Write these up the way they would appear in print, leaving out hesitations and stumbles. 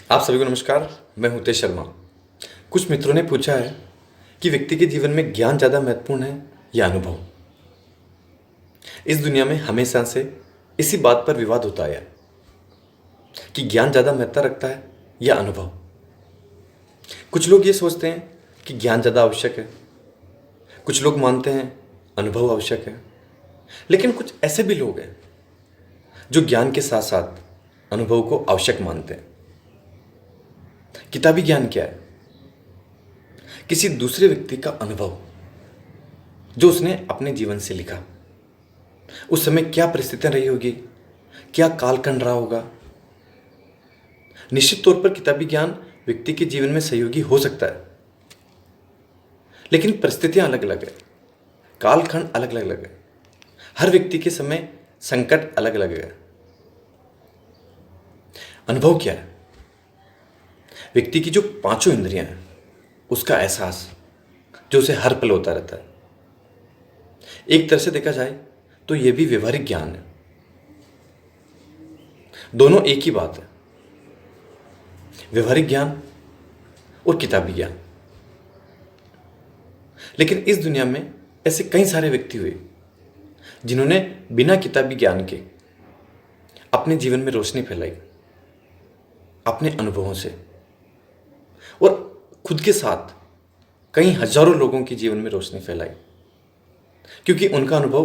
आप सभी को नमस्कार। मैं हूं तेज शर्मा। कुछ मित्रों ने पूछा है कि व्यक्ति के जीवन में ज्ञान ज़्यादा महत्वपूर्ण है या अनुभव। इस दुनिया में हमेशा से इसी बात पर विवाद होता आया कि ज्ञान ज़्यादा महत्व रखता है या अनुभव। कुछ लोग ये सोचते हैं कि ज्ञान ज़्यादा आवश्यक है, कुछ लोग मानते हैं अनुभव आवश्यक है, लेकिन कुछ ऐसे भी लोग हैं जो ज्ञान के साथ साथ अनुभव को आवश्यक मानते हैं। किताबी ज्ञान क्या है? किसी दूसरे व्यक्ति का अनुभव जो उसने अपने जीवन से लिखा। उस समय क्या परिस्थितियां रही होगी, क्या कालखंड रहा होगा। निश्चित तौर पर किताबी ज्ञान व्यक्ति के जीवन में सहयोगी हो सकता है, लेकिन परिस्थितियां अलग अलग है, कालखंड अलग अलग है, हर व्यक्ति के समय संकट अलग अलग है। अनुभव क्या है? व्यक्ति की जो पांचों इंद्रियां हैं उसका एहसास जो उसे हर पल होता रहता है। एक तरह से देखा जाए तो यह भी व्यवहारिक ज्ञान है। दोनों एक ही बात है, व्यवहारिक ज्ञान और किताबी ज्ञान। लेकिन इस दुनिया में ऐसे कई सारे व्यक्ति हुए जिन्होंने बिना किताबी ज्ञान के अपने जीवन में रोशनी फैलाई अपने अनुभवों से, और खुद के साथ कई हजारों लोगों के जीवन में रोशनी फैलाई, क्योंकि उनका अनुभव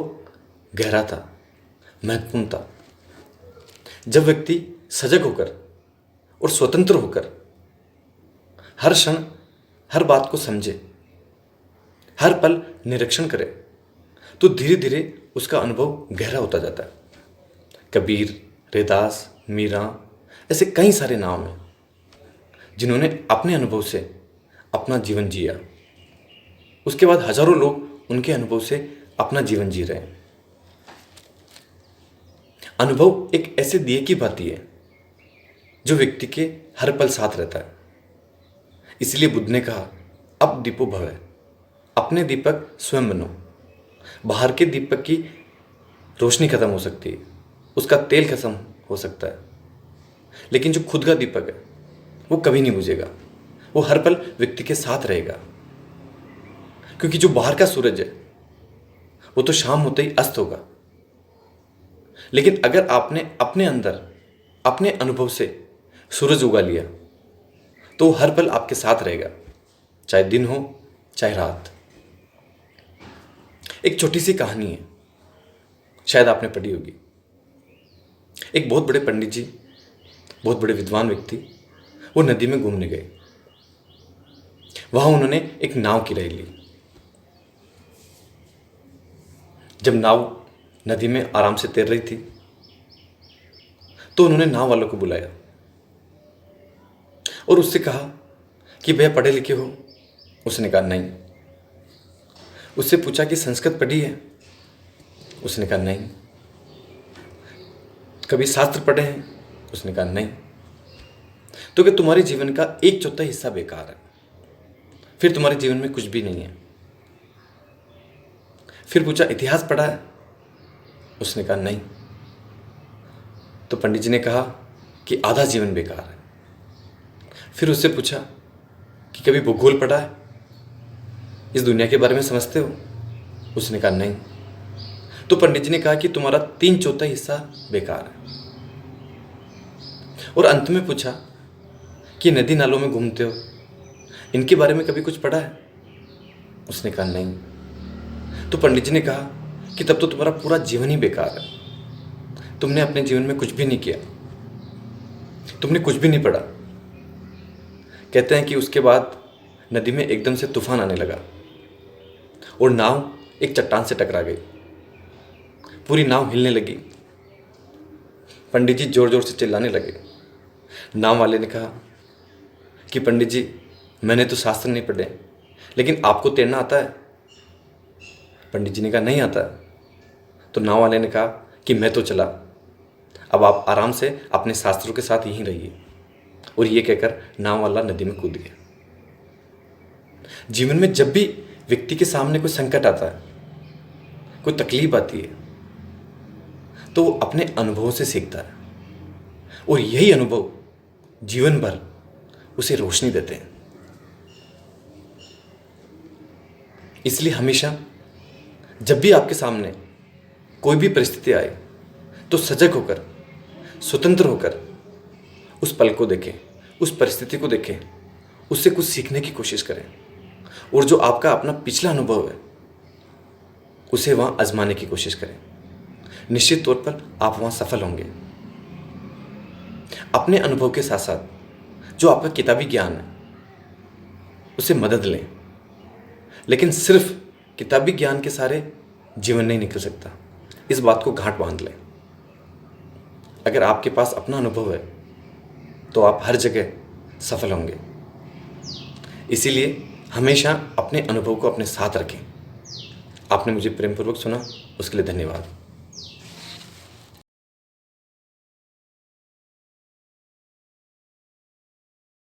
गहरा था, महत्वपूर्ण था। जब व्यक्ति सजग होकर और स्वतंत्र होकर हर क्षण हर बात को समझे, हर पल निरीक्षण करे, तो धीरे धीरे उसका अनुभव गहरा होता जाता है। कबीर, रैदास, मीरा, ऐसे कई सारे नाम हैं जिन्होंने अपने अनुभव से अपना जीवन जिया। उसके बाद हजारों लोग उनके अनुभव से अपना जीवन जी रहे हैं। अनुभव एक ऐसे दिए की भांति है जो व्यक्ति के हर पल साथ रहता है। इसलिए बुद्ध ने कहा, अब दीपो भव, अपने दीपक स्वयं बनो। बाहर के दीपक की रोशनी खत्म हो सकती है, उसका तेल खत्म हो सकता है, लेकिन जो खुद का दीपक है वो कभी नहीं बुझेगा, वो हर पल व्यक्ति के साथ रहेगा। क्योंकि जो बाहर का सूरज है वो तो शाम होते ही अस्त होगा, लेकिन अगर आपने अपने अंदर अपने अनुभव से सूरज उगा लिया तो वो हर पल आपके साथ रहेगा, चाहे दिन हो चाहे रात। एक छोटी सी कहानी है, शायद आपने पढ़ी होगी। एक बहुत बड़े पंडित जी, बहुत बड़े विद्वान व्यक्ति, वो नदी में घूमने गए। वहां उन्होंने एक नाव किराए ली। जब नाव नदी में आराम से तैर रही थी तो उन्होंने नाव वालों को बुलाया और उससे कहा कि भैया पढ़े लिखे हो? उसने कहा नहीं। उससे पूछा कि संस्कृत पढ़ी है? उसने कहा नहीं। कभी शास्त्र पढ़े हैं? उसने कहा नहीं। तो कि तुम्हारे जीवन का 1/4 हिस्सा बेकार है, फिर तुम्हारे जीवन में कुछ भी नहीं है। फिर पूछा इतिहास पढ़ा है? उसने कहा नहीं। तो पंडित जी ने कहा कि आधा जीवन बेकार है। फिर उससे पूछा कि कभी भूगोल पढ़ा है? इस दुनिया के बारे में समझते हो? उसने कहा नहीं। तो पंडित जी ने कहा कि तुम्हारा 3/4 हिस्सा बेकार है। और अंत में पूछा कि नदी नालों में घूमते हो, इनके बारे में कभी कुछ पढ़ा है? उसने कहा नहीं। तो पंडित जी ने कहा कि तब तो तुम्हारा पूरा जीवन ही बेकार है, तुमने अपने जीवन में कुछ भी नहीं किया, तुमने कुछ भी नहीं पढ़ा। कहते हैं कि उसके बाद नदी में एकदम से तूफान आने लगा और नाव एक चट्टान से टकरा गई। पूरी नाव हिलने लगी। पंडित जी जोर जोर से चिल्लाने लगे। नाव वाले ने कहा कि पंडित जी, मैंने तो शास्त्र नहीं पढ़े, लेकिन आपको तैरना आता है? पंडित जी ने कहा नहीं आता। तो नाव वाले ने कहा कि मैं तो चला, अब आप आराम से अपने शास्त्रों के साथ यहीं रहिए। और ये कहकर नाव वाला नदी में कूद गया। जीवन में जब भी व्यक्ति के सामने कोई संकट आता है, कोई तकलीफ आती है, तो वो अपने अनुभवों से सीखता है, और यही अनुभव जीवन भर उसे रोशनी देते हैं। इसलिए हमेशा जब भी आपके सामने कोई भी परिस्थिति आए तो सजग होकर, स्वतंत्र होकर उस पल को देखें, उस परिस्थिति को देखें, उससे कुछ सीखने की कोशिश करें और जो आपका अपना पिछला अनुभव है उसे वहाँ आजमाने की कोशिश करें। निश्चित तौर पर आप वहाँ सफल होंगे। अपने अनुभव के साथ साथ जो आपका किताबी ज्ञान है उसे मदद लें, लेकिन सिर्फ किताबी ज्ञान के सारे जीवन नहीं निकल सकता। इस बात को गांठ बांध लें। अगर आपके पास अपना अनुभव है तो आप हर जगह सफल होंगे। इसीलिए हमेशा अपने अनुभव को अपने साथ रखें। आपने मुझे प्रेमपूर्वक सुना, उसके लिए धन्यवाद।